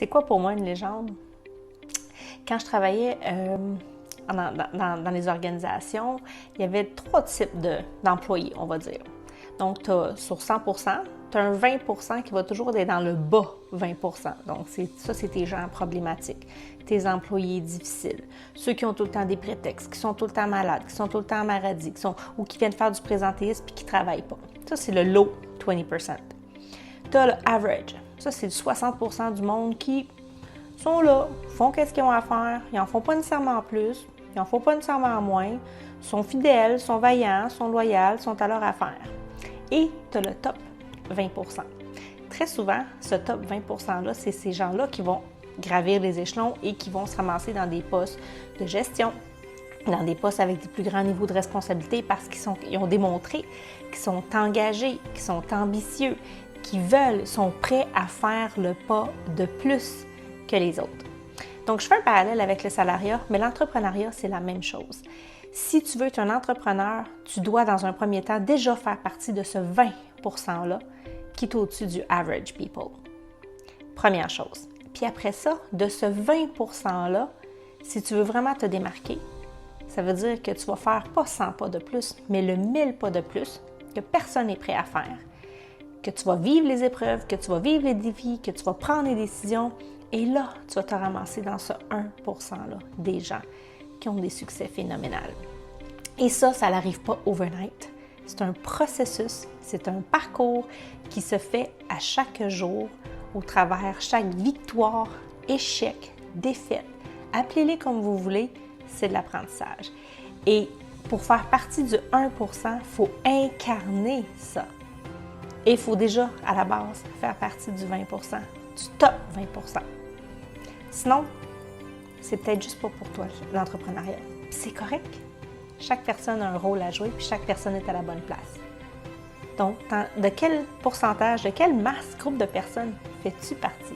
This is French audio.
C'est quoi pour moi une légende? Quand je travaillais dans les organisations, il y avait 3 types d'employés, on va dire. Donc, sur 100%, tu as un 20% qui va toujours être dans le bas 20%. Donc, c'est tes gens problématiques, tes employés difficiles, ceux qui ont tout le temps des prétextes, qui sont tout le temps malades, qui sont tout le temps en maladie, ou qui viennent faire du présentéisme et qui ne travaillent pas. Ça, c'est le low 20%. Tu as le average. Ça, c'est le 60% du monde qui sont là, font ce qu'ils ont à faire, ils n'en font pas nécessairement plus, ils n'en font pas nécessairement moins, sont fidèles, sont vaillants, sont loyaux, sont à leur affaire. Et tu as le top 20%. Très souvent, ce top 20%-là, c'est ces gens-là qui vont gravir les échelons et qui vont se ramasser dans des postes de gestion, dans des postes avec des plus grands niveaux de responsabilité parce qu'ils ont démontré qu'ils sont engagés, qu'ils sont ambitieux, qu'ils sont prêts à faire le pas de plus que les autres. Donc, je fais un parallèle avec le salariat, mais l'entrepreneuriat, c'est la même chose. Si tu veux être un entrepreneur, tu dois, dans un premier temps, déjà faire partie de ce 20%-là qui est au-dessus du average people. Première chose. Puis après ça, de ce 20%-là, si tu veux vraiment te démarquer, ça veut dire que tu vas faire pas 100 pas de plus, mais le 1000 pas de plus que personne n'est prêt à faire. Que tu vas vivre les épreuves, que tu vas vivre les défis, que tu vas prendre les décisions. Et là, tu vas te ramasser dans ce 1%-là des gens qui ont des succès phénoménaux. Et ça n'arrive pas overnight. C'est un processus, c'est un parcours qui se fait à chaque jour au travers chaque victoire, échec, défaite. Appelez-les comme vous voulez, c'est de l'apprentissage. Et pour faire partie du 1%, il faut incarner ça. Et il faut déjà, à la base, faire partie du 20%, du top 20%. Sinon, c'est peut-être juste pas pour toi, l'entrepreneuriat. C'est correct. Chaque personne a un rôle à jouer, puis chaque personne est à la bonne place. Donc, de quel pourcentage, de quelle masse, groupe de personnes fais-tu partie?